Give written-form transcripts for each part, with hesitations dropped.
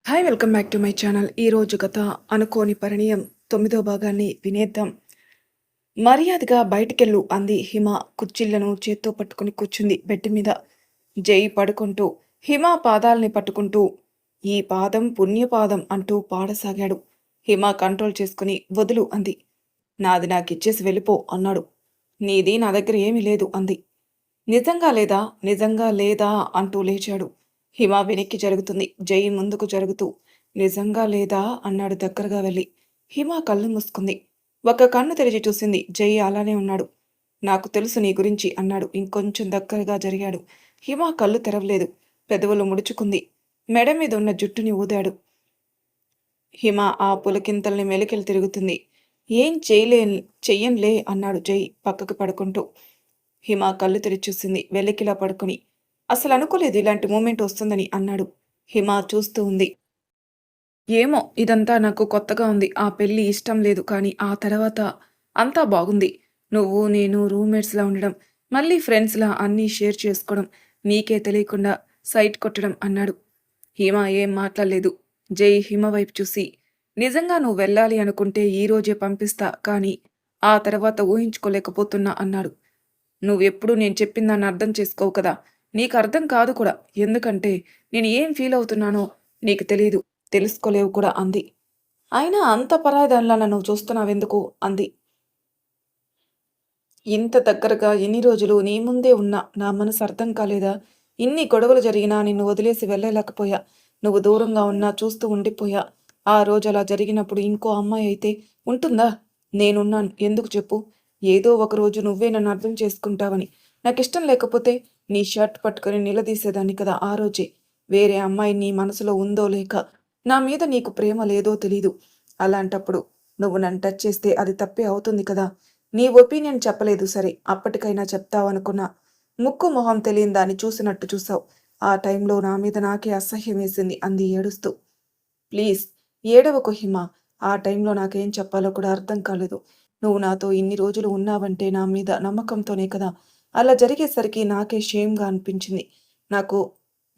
Hi welcome back to my channel. ఈరోజు కథ అనుకోని పరిణయం 9వ భాగాన్ని వినేద్దాం. మర్యాదగా బయటికెళ్ళు అంది హిమ. కుర్చీలను చేత్తో పట్టుకుని కూర్చుంది బెడ్ మీద. జై పడుకుంటూ హిమ పాదాల్ని పట్టుకుంటూ ఈ పాదం పుణ్యపాదం అంటూ పాడసాగాడు. హిమ కంట్రోల్ చేసుకుని వదులు అంది. నాది నాకిచ్చేసి వెళ్ళిపో అన్నాడు. నీది నా దగ్గర ఏమీ లేదు అంది. నిజంగా లేదా అంటూ లేచాడు. హిమ వెనక్కి జరుగుతుంది. జై ముందుకు జరుగుతూ నిజంగా లేదా అన్నాడు దగ్గరగా వెళ్ళి. హిమ కళ్ళు మూసుకుంది. ఒక కన్ను తెరిచి చూసింది. జై అలానే ఉన్నాడు. నాకు తెలుసు నీ గురించి అన్నాడు. ఇంకొంచెం దగ్గరగా జరిగాడు. హిమ కళ్ళు తెరవలేదు. పెదవులు ముడుచుకుంది. మెడ మీద ఉన్న జుట్టుని ఊదాడు. హిమ ఆ పులకింతల్ని మెలికలు తిరుగుతుంది. ఏం చెయ్యంలే అన్నాడు జై పక్కకు పడుకుంటూ. హిమ కళ్ళు తెరిచి చూసింది వెలికిలా పడుకుని. అసలు అనుకోలేదు ఇలాంటి మూమెంట్ వస్తుందని అన్నాడు. హిమ చూస్తూ ఉంది. ఏమో ఇదంతా నాకు కొత్తగా ఉంది. ఆ పెళ్లి ఇష్టం లేదు, కానీ ఆ తర్వాత అంతా బాగుంది. నువ్వు నేను రూమ్మేట్స్లా ఉండడం, మళ్ళీ ఫ్రెండ్స్లా అన్నీ షేర్ చేసుకోవడం, నీకే తెలియకుండా సైట్ కొట్టడం అన్నాడు. హిమ ఏం మాట్లాడలేదు. జై హిమ వైపు చూసి, నిజంగా నువ్వు వెళ్ళాలి అనుకుంటే ఈ రోజే పంపిస్తా, కానీ ఆ తర్వాత ఊహించుకోలేకపోతున్నా అన్నాడు. నువ్వెప్పుడు నేను చెప్పిందాన్ని అర్థం చేసుకోవు కదా. నీకు అర్థం కాదు కూడా. ఎందుకంటే నేను ఏం ఫీల్ అవుతున్నానో నీకు తెలీదు. తెలుసుకోలేవు కూడా అంది. అయినా అంత పరాయిదానిలా నన్ను చూస్తున్నావెందుకు అంది. ఇంత దగ్గరగా ఎన్ని రోజులు నీ ముందే ఉన్నా నా మనసు అర్థం కాలేదా? ఇన్ని గొడవలు జరిగినా నిన్ను వదిలేసి వెళ్ళలేకపోయా. నువ్వు దూరంగా ఉన్నా చూస్తూ ఉండిపోయా. ఆ రోజు అలా జరిగినప్పుడు ఇంకో అమ్మాయి అయితే ఉంటుందా? నేనున్నాను. ఎందుకు చెప్పు? ఏదో ఒకరోజు నువ్వే నన్ను అర్థం చేసుకుంటావని. నాకిష్టం లేకపోతే నీ షర్ట్ పట్టుకుని నిలదీసేదాన్ని కదా ఆ రోజే. వేరే అమ్మాయి నీ మనసులో ఉందో లేక నా మీద నీకు ప్రేమ లేదో తెలీదు. అలాంటప్పుడు నువ్వు నన్ను టచ్ చేస్తే అది తప్పే అవుతుంది కదా. నీ ఒపీనియన్ చెప్పలేదు సరే, అప్పటికైనా చెప్తావనుకున్నా. ముక్కు మొహం తెలియని దాన్ని చూసినట్టు చూసావు. ఆ టైంలో నా మీద నాకే అసహ్యం వేసింది అంది ఏడుస్తూ. ప్లీజ్ ఏడవకు హిమ. ఆ టైంలో నాకేం చెప్పాలో కూడా అర్థం కాలేదు. నువ్వు నాతో ఇన్ని రోజులు ఉన్నావంటే నా మీద నమ్మకంతోనే కదా. అలా జరిగేసరికి నాకే షేమ్గా అనిపించింది. నాకు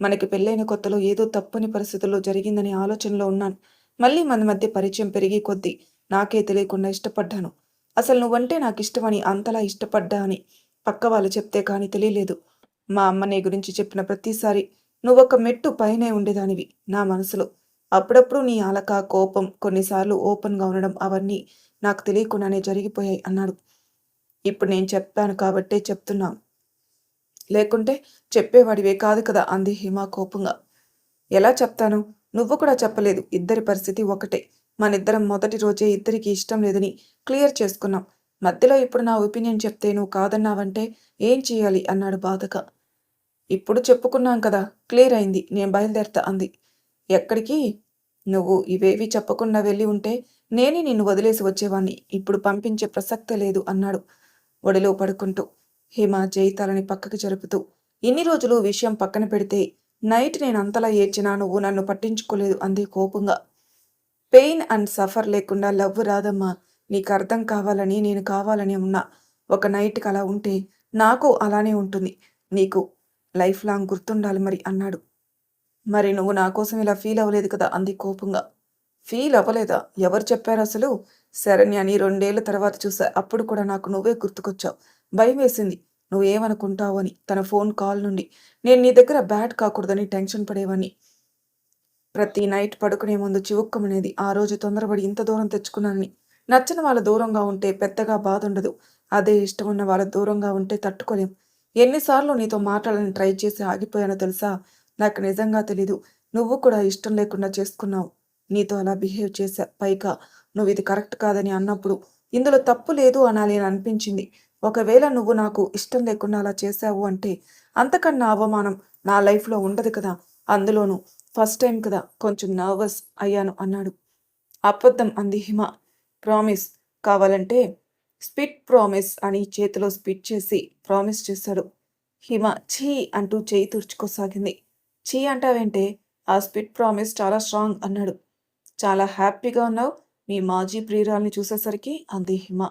మనకి పెళ్ళైన కొత్తలో ఏదో తప్పని పరిస్థితుల్లో జరిగిందనే ఆలోచనలో ఉన్నాను. మళ్ళీ మన మధ్య పరిచయం పెరిగి కొద్దీ నాకే తెలియకుండా ఇష్టపడ్డాను. అసలు నువ్వంటే నాకిష్టమని, అంతలా ఇష్టపడ్డా అని పక్క వాళ్ళు చెప్తే కానీ తెలియలేదు. మా అమ్మ నీ గురించి చెప్పిన ప్రతిసారి నువ్వొక మెట్టు పైనే ఉండేదానివి నా మనసులో. అప్పుడప్పుడు నీ అలక, కోపం, కొన్నిసార్లు ఓపెన్గా ఉండడం అవన్నీ నాకు తెలియకుండానే జరిగిపోయాయి అన్నాడు. ఇప్పుడు నేను చెప్పాను కాబట్టే చెప్తున్నా. లేకుంటే చెప్పేవాడివే కాదు కదా అంది హిమ కోపంగా. ఎలా చెప్తాను? నువ్వు కూడా చెప్పలేదు. ఇద్దరి పరిస్థితి ఒకటే. మనిద్దరం మొదటి రోజే ఇద్దరికి ఇష్టం లేదని క్లియర్ చేసుకున్నాం. మధ్యలో ఇప్పుడు నా ఒపీనియన్ చెప్తే నువ్వు కాదన్నావంటే ఏం చేయాలి అన్నాడు బాధగా. ఇప్పుడు చెప్పుకున్నాం కదా, క్లియర్ అయింది. నేను బయలుదేరతా అంది. ఎక్కడికి? నువ్వు ఇవేవి చెప్పకుండా వెళ్ళి ఉంటే నేనే నిన్ను వదిలేసి వచ్చేవాణ్ణి. ఇప్పుడు పంపించే ప్రసక్తే లేదు అన్నాడు ఒడిలో పడుకుంటూ. హిమ జైతాలని పక్కకి జరుపుతూ, ఇన్ని రోజులు విషయం పక్కన పెడితే నైట్ నేను అంతలా ఏడ్చినా నువ్వు నన్ను పట్టించుకోలేదు అంది కోపంగా. పెయిన్ అండ్ సఫర్ లేకుండా లవ్ రాదమ్మా. నీకు అర్థం కావాలని నేను కావాలని ఉన్నా. ఒక నైట్కి అలా ఉంటే నాకు అలానే ఉంటుంది. నీకు లైఫ్ లాంగ్ గుర్తుండాలి మరి అన్నాడు. మరి నువ్వు నా కోసం ఇలా ఫీల్ అవ్వలేదు కదా అంది కోపంగా. ఫీల్ అవ్వలేదా? ఎవరు చెప్పారు అసలు? శరణ్యని 2 ఏళ్ల తర్వాత చూసా. అప్పుడు కూడా నాకు నువ్వే గుర్తుకొచ్చావు. భయం వేసింది నువ్వేమనుకుంటావు అని. తన ఫోన్ కాల్ నుండి నేను నీ దగ్గర బ్యాడ్ కాకూడదని టెన్షన్ పడేవాణ్ణి. ప్రతి నైట్ పడుకునే ముందు చివుక్కమనేది. ఆ రోజు తొందరపడి ఇంత దూరం తెచ్చుకున్నానని. నచ్చని వాళ్ళ దూరంగా ఉంటే పెద్దగా బాధ ఉండదు. అదే ఇష్టం ఉన్న వాళ్ళ దూరంగా ఉంటే తట్టుకోలేం. ఎన్నిసార్లు నీతో మాట్లాడాలని ట్రై చేసి ఆగిపోయానో తెలుసా? నాకు నిజంగా తెలీదు. నువ్వు కూడా ఇష్టం లేకుండా చేసుకున్నావు. నీతో అలా బిహేవ్ చేశా. పైగా నువ్వు ఇది కరెక్ట్ కాదని అన్నప్పుడు ఇందులో తప్పు లేదు అనాలి అని అనిపించింది. ఒకవేళ నువ్వు నాకు ఇష్టం లేకుండా అలా చేశావు అంటే అంతకన్నా అవమానం నా లైఫ్లో ఉండదు కదా. అందులోనూ ఫస్ట్ టైం కదా, కొంచెం నర్వస్ అయ్యాను అన్నాడు. అబద్ధం అంది హిమ. ప్రామిస్. కావాలంటే స్పిట్ ప్రామిస్ అని చేతిలో స్పిట్ చేసి ప్రామిస్ చేశాడు. హిమ ఛీ అంటూ చేయి తుడుచుకోసాగింది. ఛీ అంటావేంటే? ఆ స్పిట్ ప్రామిస్ చాలా స్ట్రాంగ్ అన్నాడు. చాలా హ్యాపీగా ఉన్నావు మీ మాజీ ప్రియురాల్ని చూసేసరికి అంది హిమ.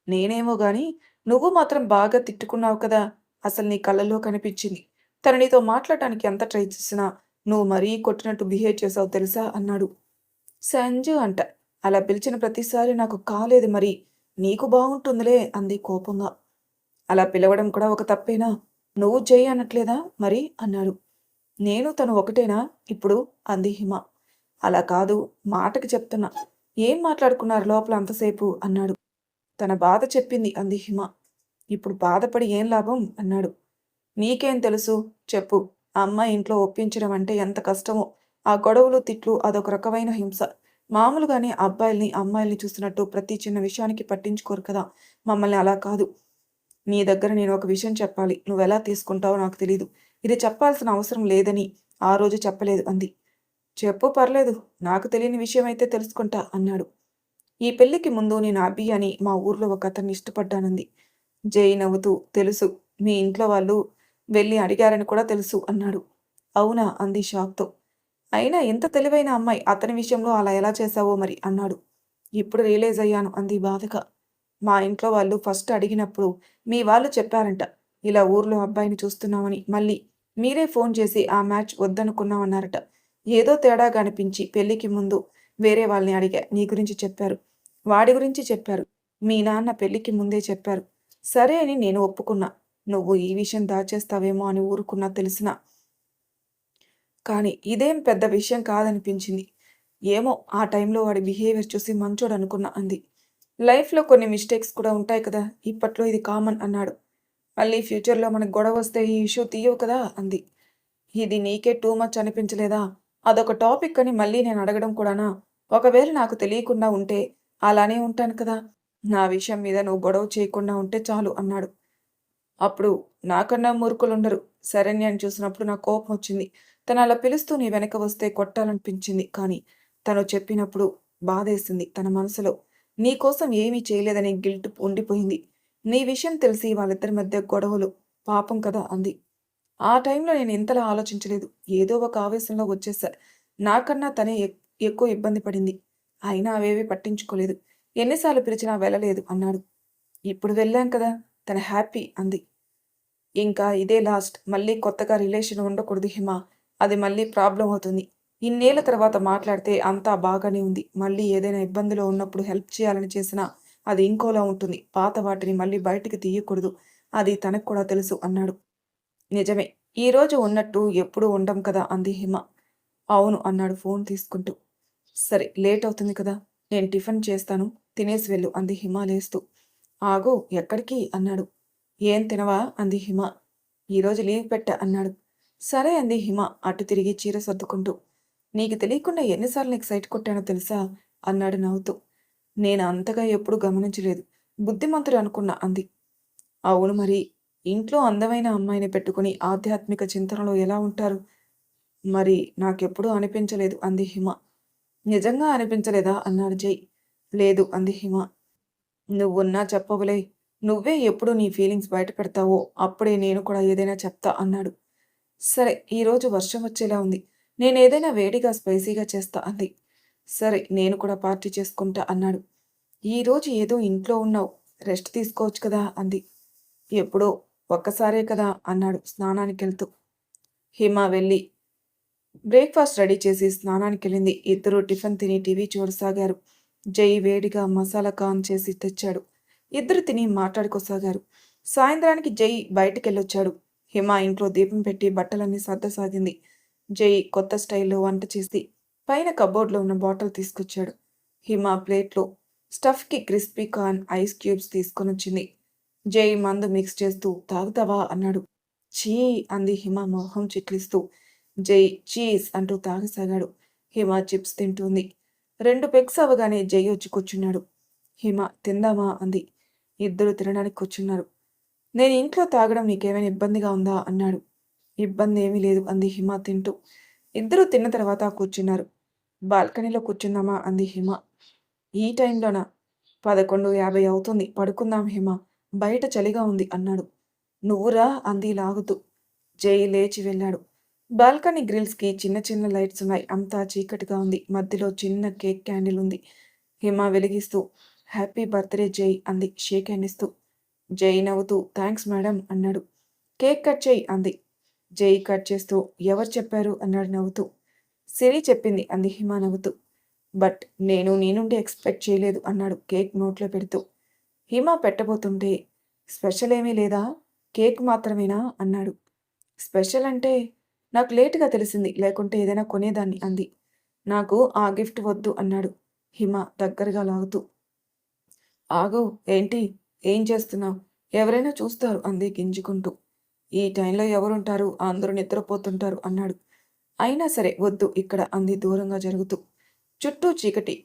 నేనేమో గాని నువ్వు మాత్రం బాగా తిట్టుకున్నావు కదా. అసలు నీ కళ్ళల్లో కనిపించింది. తను నీతో మాట్లాడటానికి ఎంత ట్రై చేసినా నువ్వు మరీ కొట్టినట్టు బిహేవ్ చేసావు తెలుసా అన్నాడు. సంజు అంట. అలా పిలిచిన ప్రతిసారి నాకు కాలేదు మరి. నీకు బావుంటుందిలే అంది కోపంగా. అలా పిలవడం కూడా ఒక తప్పేనా? నువ్వు జై అనట్లేదా మరి అన్నాడు. నేను తను ఒకటేనా ఇప్పుడు అంది హిమ. అలా కాదు, మాటకి చెప్తున్నా. ఏం మాట్లాడుకున్నారు లోపల అంతసేపు అన్నాడు. తన బాధ చెప్పింది అంది హిమ. ఇప్పుడు బాధపడి ఏం లాభం అన్నాడు. నీకేం తెలుసు చెప్పు. ఆ అమ్మాయి ఇంట్లో ఒప్పించడం అంటే ఎంత కష్టమో. ఆ గొడవలు తిట్లు అదొక రకమైన హింస. మామూలుగానే అబ్బాయిల్ని అమ్మాయిల్ని చూసినట్టు ప్రతి చిన్న విషయానికి పట్టించుకోరు కదా. మమ్మల్ని అలా కాదు. నీ దగ్గర నేను ఒక విషయం చెప్పాలి. నువ్వెలా తీసుకుంటావో నాకు తెలీదు. ఇది చెప్పాల్సిన అవసరం లేదని ఆ రోజు చెప్పలేదు అంది. చెప్పు పర్లేదు. నాకు తెలియని విషయం అయితే తెలుసుకుంటా అన్నాడు. ఈ పెళ్లికి ముందు నేను అభి అని మా ఊర్లో ఒక అతన్ని ఇష్టపడ్డానంది. జై నవ్వుతూ తెలుసు. మీ ఇంట్లో వాళ్ళు వెళ్ళి అడిగారని కూడా తెలుసు అన్నాడు. అవునా అంది షాక్తో. అయినా ఇంత తెలివైన అమ్మాయి అతని విషయంలో అలా ఎలా చేశావో మరి అన్నాడు. ఇప్పుడు రియలైజ్ అయ్యాను అంది బాధగా. మా ఇంట్లో వాళ్ళు ఫస్ట్ అడిగినప్పుడు మీ వాళ్ళు చెప్పారంట. ఇలా ఊర్లో అబ్బాయిని చూస్తున్నామని. మళ్ళీ మీరే ఫోన్ చేసి ఆ మ్యాచ్ వద్దనుకున్నామన్నారట. ఏదో తేడాగా అనిపించి పెళ్లికి ముందు వేరే వాళ్ళని అడిగా. నీ గురించి చెప్పారు. వాడి గురించి చెప్పారు. మీ నాన్న పెళ్లికి ముందే చెప్పారు. సరే అని నేను ఒప్పుకున్నా. నువ్వు ఈ విషయం దాచేస్తావేమో అని ఊరుకున్నా తెలిసినా. కానీ ఇదేం పెద్ద విషయం కాదనిపించింది. ఏమో ఆ టైంలో వాడి బిహేవియర్ చూసి మంచోడు అనుకున్నా అంది. లైఫ్‌లో కొన్ని మిస్టేక్స్ కూడా ఉంటాయి కదా! ఇప్పట్లో ఇది కామన్ అన్నాడు. మళ్ళీ ఫ్యూచర్‌లో మనకు గొడవ వస్తే ఈ ఇష్యూ తీయవు కదా! అంది. ఇది నీకే టూ మచ్ అనిపించలేదా? అదొక టాపిక్ అని మళ్ళీ నేను అడగడం కూడానా? ఒకవేళ నాకు తెలియకుండా ఉంటే అలానే ఉంటాను కదా! నా విషయం మీద నువ్వు గొడవ చేయకుండా ఉంటే చాలు అన్నాడు. అప్పుడు నాకన్నా మూర్ఖులుండరు. శరణ్యని చూసినప్పుడు నాకు కోపమొచ్చింది. తను అలా పిలుస్తూ నీ వెనక వస్తే కొట్టాలనిపించింది. కానీ తను చెప్పినప్పుడు బాధేసింది తన మనసులో. నీకోసం ఏమీ చేయలేదనే గిల్ట్ ఉండిపోయింది. నీ విషయం తెలిసి వాళ్ళిద్దరి మధ్య గొడవలు. పాపం కదా అంది. ఆ టైంలో నేను ఇంతలా ఆలోచించలేదు. ఏదో ఒక ఆవేశంలో వచ్చేసా. నాకన్నా తనే ఎక్కువ ఇబ్బంది పడింది. అయినా అవేవీ పట్టించుకోలేదు. ఎన్నిసార్లు పిలిచినా వెళ్ళలేదు అన్నాడు. ఇప్పుడు వెళ్ళాం కదా! తను హ్యాపీ అంది. ఇంకా ఇదే లాస్ట్. మళ్ళీ కొత్తగా రిలేషన్ ఉండకూడదు హిమ. అది మళ్ళీ ప్రాబ్లమ్ అవుతుంది. ఇన్నేళ్ల తర్వాత మాట్లాడితే అంతా బాగానే ఉంది. మళ్ళీ ఏదైనా ఇబ్బందిలో ఉన్నప్పుడు హెల్ప్ చేయాలని చేసినా అది ఇంకోలా ఉంటుంది. పాత వాటిని మళ్ళీ బయటికి తీయకూడదు. అది తనకు కూడా తెలుసు అన్నాడు. నిజమే. ఈరోజు ఉన్నట్టు ఎప్పుడూ ఉండం కదా అంది హిమ. అవును అన్నాడు ఫోన్ తీసుకుంటూ. సరే లేట్ అవుతుంది కదా! నేను టిఫిన్ చేస్తాను. తినేసి వెళ్ళు అంది హిమ లేస్తూ. ఆగు ఎక్కడికి అన్నాడు. ఏం తినవా అంది హిమ. ఈరోజు లీవ్ పెట్టా అన్నాడు. సరే అంది హిమ అటు తిరిగి చీర సర్దుకుంటూ. నీకు తెలియకుండా ఎన్నిసార్లు నీకు సైట్ కొట్టానో తెలుసా అన్నాడు నవ్వుతూ. నేను అంతగా ఎప్పుడూ గమనించలేదు. బుద్ధిమంతుడు అనుకున్నా అంది. అవును మరి. ఇంట్లో అందమైన అమ్మాయిని పెట్టుకుని ఆధ్యాత్మిక చింతనలో ఎలా ఉంటారు? మరి నాకెప్పుడూ అనిపించలేదు అంది హిమ. నిజంగా అనిపించలేదా అన్నాడు జై. లేదు అంది హిమ. నువ్వున్నా చెప్పవులే. నువ్వే ఎప్పుడు నీ ఫీలింగ్స్ బయట పెడతావో అప్పుడే నేను కూడా ఏదైనా చెప్తా అన్నాడు. సరే ఈరోజు వర్షం వచ్చేలా ఉంది. నేనేదైనా వేడిగా స్పైసీగా చేస్తా అంది. సరే నేను కూడా పార్టీ చేసుకుంటా అన్నాడు. ఈరోజు ఏదో ఇంట్లో ఉన్నావు. రెస్ట్ తీసుకోవచ్చు కదా అంది. ఎప్పుడో ఒక్కసారే కదా అన్నాడు స్నానానికెళ్తూ. హిమ వెళ్ళి బ్రేక్‌ఫాస్ట్ రెడీ చేసి స్నానానికెళ్ళింది. ఇద్దరూ టిఫిన్ తిని టీవీ చూడసాగారు. జై వేడిగా మసాలా కార్న్ చేసి తెచ్చాడు. ఇద్దరు తిని మాట్లాడుకోసాగారు. సాయంత్రానికి జై బయటికెళ్ళొచ్చాడు. హిమ ఇంట్లో దీపం పెట్టి బట్టలన్నీ సర్దసాగింది. జై కొత్త స్టైల్‌లో వంట చేసి పైన కబోర్డ్‌లో ఉన్న బాటిల్ తీసుకొచ్చాడు. హిమ ప్లేట్‌లో స్టఫ్‌కి క్రిస్పీ కార్న్, ఐస్ క్యూబ్స్ తీసుకొనొచ్చింది. జై మందు మిక్స్ చేస్తూ తాగుతావా అన్నాడు. ఛీ అంది హిమ మొహం చిట్లిస్తూ. జై చీజ్ అంటూ తాగసాగాడు. హిమ చిప్స్ తింటుంది. 2 పెగ్స్ అవ్వగానే జై వచ్చి కూర్చున్నాడు. హిమ తిందామా అంది. ఇద్దరు తినడానికి కూర్చున్నారు. నేను ఇంట్లో తాగడం నీకేమైనా ఇబ్బందిగా ఉందా అన్నాడు. ఇబ్బంది ఏమీ లేదు అంది హిమ తింటూ. ఇద్దరూ తిన్న తర్వాత కూర్చున్నారు. బాల్కనీలో కూర్చుందామా అంది హిమ. ఈ టైంలోనా? 11:50 అవుతుంది. పడుకుందాం హిమ. బయట చలిగా ఉంది అన్నాడు. నువ్వురా అంది లాగుతూ. జై లేచి వెళ్ళాడు. బాల్కనీ గ్రిల్స్‌కి చిన్న చిన్న లైట్స్ ఉన్నాయి. అంతా చీకటిగా ఉంది. మధ్యలో చిన్న కేక్ క్యాండిల్ ఉంది. హిమ వెలిగిస్తూ హ్యాపీ బర్త్‌డే జై అంది షేక్ హ్యాండ్ ఇస్తూ. జై నవ్వుతూ థాంక్స్ మేడం అన్నాడు. కేక్ కట్ చెయ్ అంది. జై కట్ చేస్తూ ఎవరు చెప్పారు అన్నాడు నవ్వుతూ. సిరి చెప్పింది అంది హిమ నవ్వుతూ. బట్ నేను నీ నుండి ఎక్స్‌పెక్ట్ చేయలేదు అన్నాడు కేక్ నోట్లో పెడుతూ. హిమ పెట్టబోతుంటే స్పెషల్ ఏమీ లేదా? కేక్ మాత్రమేనా అన్నాడు. స్పెషల్ అంటే నాకు లేట్‌గా తెలిసింది. లేకుంటే ఏదైనా కొనేదాన్ని అంది. నాకు ఆ గిఫ్ట్ వద్దు అన్నాడు హిమ దగ్గరగా లాగుతూ. ఆగు ఏంటి? ఏం చేస్తున్నావు? ఎవరైనా చూస్తారు అంది గింజుకుంటూ. ఈ టైంలో ఎవరుంటారు? అందరూ నిద్రపోతుంటారు అన్నాడు. అయినా సరే వద్దు ఇక్కడ అంది దూరంగా జరుగుతూ. చుట్టూ చీకటి.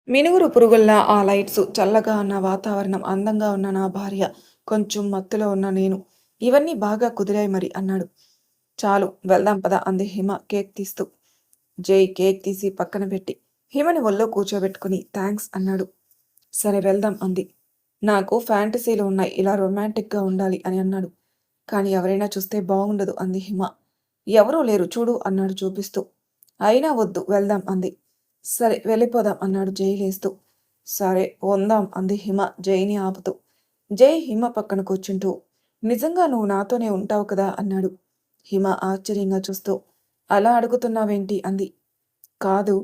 మినుగురు పురుగుల్లా ఆ లైట్స్, చల్లగా ఉన్న వాతావరణం, అందంగా ఉన్న నా భార్య, కొంచెం మత్తులో ఉన్న నేను. ఇవన్నీ బాగా కుదిరాయి మరి అన్నాడు. చాలు వెళ్దాం పద అంది హిమ కేక్ తీస్తూ. జై కేక్ తీసి పక్కన పెట్టి హిమని ఒళ్ళో కూర్చోబెట్టుకుని థ్యాంక్స్ అన్నాడు. సరే వెళ్దాం అంది. నాకు ఫ్యాంటసీలు ఉన్నాయి ఇలా రొమాంటిక్గా ఉండాలి అని అన్నాడు. కానీ ఎవరైనా చూస్తే బాగుండదు అంది హిమ. ఎవరూ లేరు చూడు అన్నాడు చూపిస్తూ. అయినా వద్దు వెళ్దాం అంది. సరే వెళ్ళిపోదాం అన్నాడు జై లేస్తూ. సరే వందాం అంది హిమ జైని ఆపుతూ. జై హిమ పక్కన కూర్చుంటూ నిజంగా నువ్వు నాతోనే ఉంటావు కదా అన్నాడు. హిమ ఆశ్చర్యంగా చూస్తూ అలా అడుగుతున్నావేంటి అంది. కాదు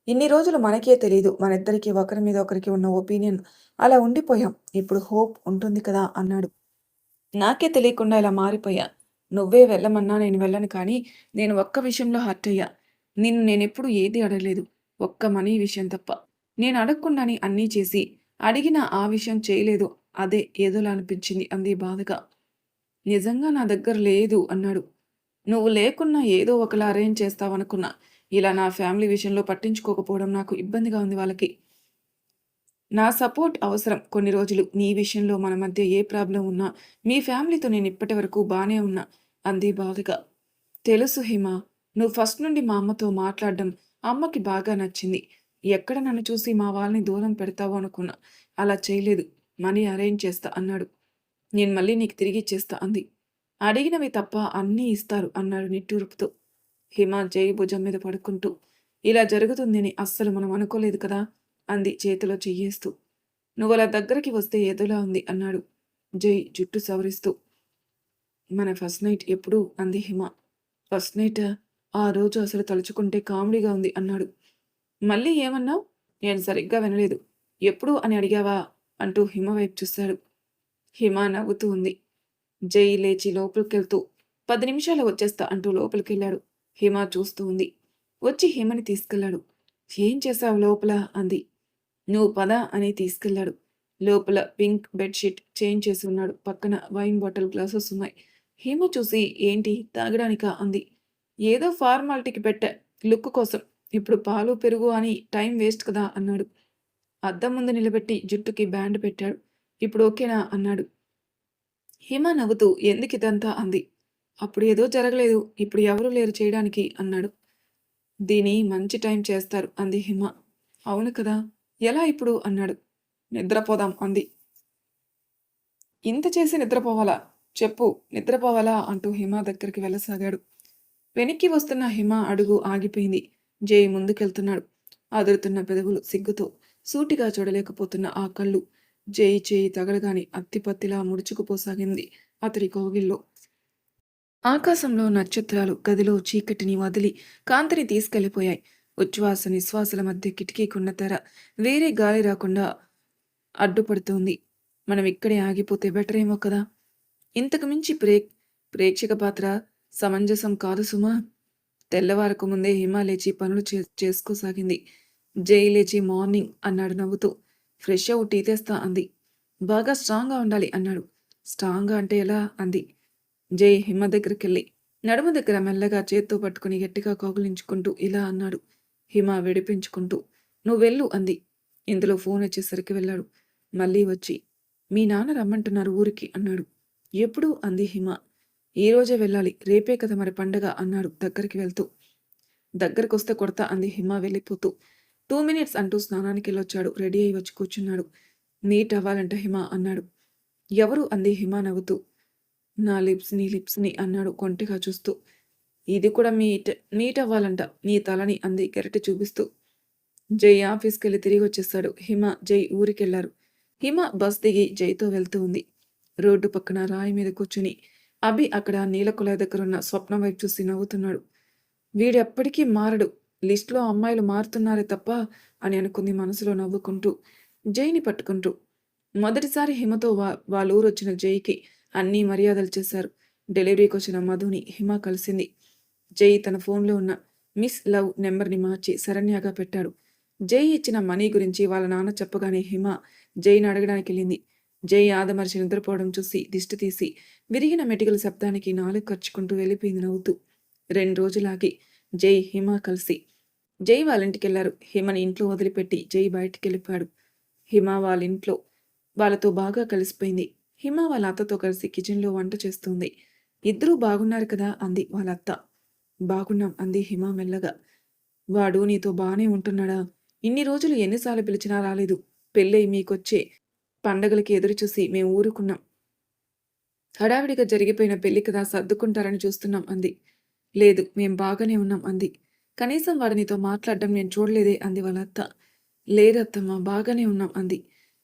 ఇన్ని రోజులు మనకే తెలీదు మనిద్దరికి ఒకరి మీద ఒకరికి ఉన్న ఒపీనియన్ అలా ఉండిపోయాం. ఇప్పుడు హోప్ ఉంటుంది కదా అన్నాడు. నాకే తెలియకుండా ఇలా మారిపోయా. నువ్వే వెళ్ళమన్నా నేను వెళ్ళను కానీ నేను ఒక్క విషయంలో హర్ట్ అయ్యా. నిన్ను నేనెప్పుడు ఏది అడగలేదు. ఒక్క మనీ విషయం తప్ప. నేను అడగకుండానే అన్నీ చేసి అడిగినా ఆ విషయం చేయలేదు. అదే ఏదోలా అనిపించింది అంది బాధగా. నిజంగా నా దగ్గర లేదు అన్నాడు. నువ్వు లేకున్నా ఏదో ఒకలా అరేంజ్ చేస్తావనుకున్నా. ఇలా నా ఫ్యామిలీ విషయంలో పట్టించుకోకపోవడం నాకు ఇబ్బందిగా ఉంది వాళ్ళకి. నా సపోర్ట్ అవసరం కొన్ని రోజులు. నీ విషయంలో మన మధ్య ఏ ప్రాబ్లం ఉన్నా మీ ఫ్యామిలీతో నేను ఇప్పటి వరకు బానే ఉన్నా అంది బాధగా. తెలుసు హిమ. నువ్వు ఫస్ట్ నుండి మా అమ్మతో మాట్లాడడం అమ్మకి బాగా నచ్చింది. ఎక్కడ నన్ను చూసి మా వాళ్ళని దూరం పెడతావో అనుకున్నా. అలా చేయలేదు. మనీ అరేంజ్ చేస్తా అన్నాడు. నేను మళ్ళీ నీకు తిరిగిచ్చేస్తా అంది. అడిగినవి తప్ప అన్నీ ఇస్తారు అన్నాడు నిట్టూర్పుతో. హిమ జై భుజం మీద పడుకుంటూ ఇలా జరుగుతుందని అస్సలు మనం అనుకోలేదు కదా అంది చేతిలో చెయ్యేస్తూ. నువ్వలా దగ్గరికి వస్తే ఏదోలా ఉంది అన్నాడు జై జుట్టు సవరిస్తూ. మన ఫస్ట్ నైట్ ఎప్పుడు అంది హిమ. ఫస్ట్ నైట్ ఆ రోజు అసలు తలుచుకుంటే కామెడీగా ఉంది అన్నాడు. మళ్ళీ ఏమన్నావు? నేను సరిగ్గా వినలేదు. ఎప్పుడు అని అడిగావా అంటూ హిమ వైపు చూశాడు. హిమ నవ్వుతూ ఉంది. జై లేచి లోపలికెళ్తూ 10 నిమిషాలు వచ్చేస్తా అంటూ లోపలికెళ్ళాడు. హిమ చూస్తూ ఉంది. వచ్చి హిమని తీసుకెళ్లాడు. ఏం చేశావు లోపల అంది. నువ్వు పద అని తీసుకెళ్లాడు. లోపల పింక్ బెడ్షీట్ చేంజ్ చేసి ఉన్నాడు. పక్కన వైన్ బాటిల్ గ్లాసెస్ ఉన్నాయి. హిమ చూసి ఏంటి తాగడానికా అంది. ఏదో ఫార్మాలిటీకి పెట్టా లుక్ కోసం. ఇప్పుడు పాలు పెరుగు అని టైం వేస్ట్ కదా అన్నాడు. అద్దం ముందు నిలబెట్టి జుట్టుకి బ్యాండ్ పెట్టాడు. ఇప్పుడు ఓకేనా అన్నాడు. హిమ నవ్వుతూ ఎందుకిదంతా అంది. అప్పుడు ఏదో జరగలేదు. ఇప్పుడు ఎవరూ లేరు చేయడానికి అన్నాడు. దీని మంచి టైం చేస్తారు అంది హిమ. అవును కదా ఎలా ఇప్పుడు అన్నాడు. నిద్రపోదాం అంది. ఇంత చేసి నిద్రపోవాలా? చెప్పు నిద్రపోవాలా అంటూ హిమ దగ్గరికి వెళ్ళసాగాడు. వెనక్కి వస్తున్న హిమ అడుగు ఆగిపోయింది. జై ముందుకెళ్తున్నాడు. అదురుతున్న పెదవులు సిగ్గుతో సూటిగా చూడలేకపోతున్న ఆ కళ్ళు. జై చేయి తగలగాని అత్తిపత్తిలా ముడుచుకుపోసాగింది అతడి కోగిల్లో. ఆకాశంలో నక్షత్రాలు గదిలో చీకటిని వదిలి కాంతిని తీసుకెళ్లిపోయాయి. ఉచ్ఛ్వాస నిశ్వాసల మధ్య కిటికీకున్న తెర వేరే గాలి రాకుండా అడ్డుపడుతోంది. మనం ఇక్కడే ఆగిపోతే బెటర్ ఏమో కదా. ఇంతకు మించి ప్రేక్షక పాత్ర సమంజసం కాదు సుమా. తెల్లవారకు ముందే హిమ లేచి పనులు చేసుకోసాగింది. జై లేచి మార్నింగ్ అన్నాడు నవ్వుతూ. ఫ్రెష్ అవు టీ తెస్తా అంది. బాగా స్ట్రాంగ్గా ఉండాలి అన్నాడు. స్ట్రాంగ్గా అంటే ఎలా అంది. జై హిమ దగ్గరికెళ్ళి నడుము దగ్గర మెల్లగా చేత్తో పట్టుకుని గట్టిగా కౌగిలించుకుంటూ ఇలా అన్నాడు. హిమ విడిపించుకుంటూ నువ్వెళ్ళు అంది. ఇందులో ఫోన్ వచ్చేసరికి వెళ్ళాడు. మళ్ళీ వచ్చి మీ నాన్న రమ్మంటున్నారు ఊరికి అన్నాడు. ఎప్పుడు అంది హిమ. ఈరోజే వెళ్ళాలి. రేపే కదా మరి పండగ అన్నాడు దగ్గరికి వెళ్తూ. దగ్గరకొస్తే కొడతా అంది హిమ వెళ్ళిపోతూ. 2 మినిట్స్ అంటూ స్నానానికి వెళ్ళొచ్చాడు. రెడీ అయి వచ్చి కూర్చున్నాడు. మీట్ అవ్వాలంట హిమ అన్నాడు. ఎవరు అంది హిమ నవ్వుతూ. నా లిప్స్ని అన్నాడు కొంటిగా చూస్తూ. ఇది కూడా మీట్ అవ్వాలంట నీ తలని అంది గెరటి చూపిస్తూ. జై ఆఫీస్కెళ్ళి తిరిగి వచ్చేస్తాడు. హిమ జై ఊరికెళ్లారు. హిమ బస్ దిగి జైతో వెళ్తూ ఉంది. రోడ్డు పక్కన రాయి మీద కూర్చుని అభి అక్కడ నీళ్ళ కుళాయి దగ్గరున్న స్వప్న వైపు చూసి నవ్వుతున్నాడు. వీడెప్పటికీ మారడు. లిస్ట్‌లో అమ్మాయిలు మారుతున్నారే తప్ప అని అనుకుంది మనసులో నవ్వుకుంటూ, జైని పట్టుకుంటూ. మొదటిసారి హిమతో వాళ్ళూరొచ్చిన జైకి అన్నీ మర్యాదలు చేశారు. డెలివరీకొచ్చిన మధుని హిమ కలిసింది. జై తన ఫోన్‌లో ఉన్న మిస్ లవ్ నెంబర్‌ని మార్చి శరణ్యగా పెట్టాడు. జై ఇచ్చిన మనీ గురించి వాళ్ళ నాన్న చెప్పగానే హిమ జైని అడగడానికెళ్ళింది. జై ఆదమరచి నిద్రపోవడం చూసి దిష్టి తీసి విరిగిన మెటికల శబ్దానికి నాలుక కరుచుకుంటూ వెళ్ళిపోయింది నవ్వుతూ. 2 రోజులాగి జై, హిమ కలిసి జై వాళ్ళింటికెళ్లారు. హిమని ఇంట్లో వదిలిపెట్టి జై బయటికెళ్ళిపోయాడు. హిమ వాళ్ళింట్లో వాళ్ళతో బాగా కలిసిపోయింది. హిమ వాళ్ళ అత్తతో కలిసి కిచెన్‌లో వంట చేస్తుంది. ఇద్దరూ బాగున్నారు కదా అంది వాళ్ళ అత్త. బాగున్నాం అంది హిమ మెల్లగా. వాడు నీతో బానే ఉంటున్నాడా? ఇన్ని రోజులు ఎన్నిసార్లు పిలిచినా రాలేదు. పెళ్ళై మీకొచ్చే పండగలకి ఎదురుచూసి మేం ఊరుకున్నాం. హడావిడిగా జరిగిపోయిన పెళ్లి కదా సర్దుకుంటారని చూస్తున్నాం అంది. లేదు మేం బాగానే ఉన్నాం అంది. కనీసం వాడు నీతో మాట్లాడడం నేను చూడలేదే అంది వాళ్ళ అత్త. లేదత్తమ్మ బాగానే ఉన్నాం అంది.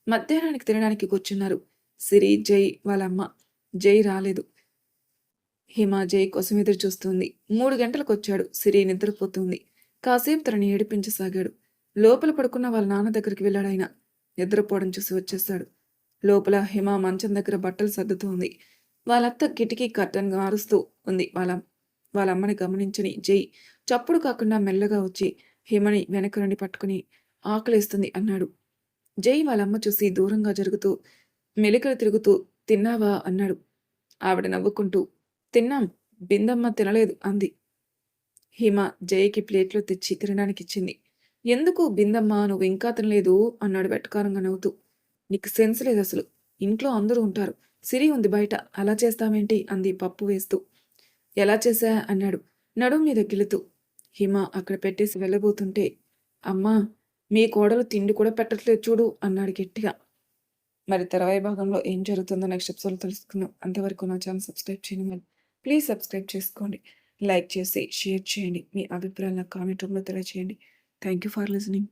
మధ్యాహ్నానికి తినడానికి కూర్చున్నారు. సిరి, జై వాళ్ళమ్మ. జై రాలేదు. హిమ జై కోసం ఎదురు చూస్తుంది. 3 గంటలకొచ్చాడు. సిరి నిద్రపోతుంది. కాసేపు తనని ఏడిపించసాగాడు. లోపల పడుకున్న వాళ్ళ నాన్న దగ్గరికి వెళ్ళాడాయన. నిద్రపోవడం చూసి వచ్చేశాడు. లోపల హిమ మంచం దగ్గర బట్టలు సర్దుతోంది. వాళ్ళత్త కిటికీ కర్టన్ మారుస్తూ ఉంది. వాళ్ళమ్మని గమనించని జై చప్పుడు కాకుండా మెల్లగా వచ్చి హిమని వెనక నుండి పట్టుకుని ఆకలేస్తుంది అన్నాడు. జై వాళ్ళమ్మ చూసి దూరంగా జరుగుతూ మెలికలు తిరుగుతూ తిన్నావా అన్నాడు. ఆవిడ నవ్వుకుంటూ తిన్నాం. బిందమ్మ తినలేదు అంది. హిమ జయకి ప్లేట్లో తెచ్చి తినడానికిచ్చింది. ఎందుకు బిందమ్మ నువ్వు ఇంకా తినలేదు అన్నాడు వెటకారంగా నవ్వుతూ. నీకు సెన్స్ లేదసలు. ఇంట్లో అందరూ ఉంటారు. సిరి ఉంది బయట. అలా చేస్తావేంటి అంది పప్పు వేస్తూ. ఎలా చేశా అన్నాడు నడుం మీద గిలుతూ. హిమ అక్కడ పెట్టేసి వెళ్ళబోతుంటే అమ్మా మీ కోడలు తిండి కూడా పెట్టట్లేదు చూడు అన్నాడు గట్టిగా. మరి తర్వాయి భాగంలో ఏం జరుగుతుందో నెక్స్ట్ ఎపిసోడ్‌లో తెలుసుకుందాం. అంతవరకు నా ఛానల్ సబ్స్క్రైబ్ చేయండి. ప్లీజ్ సబ్స్క్రైబ్ చేసుకోండి. లైక్ చేసి, షేర్ చేయండి. మీ అభిప్రాయాలను నాకు కామెంట్ రూపంలో తెలియజేయండి. Thank you for listening.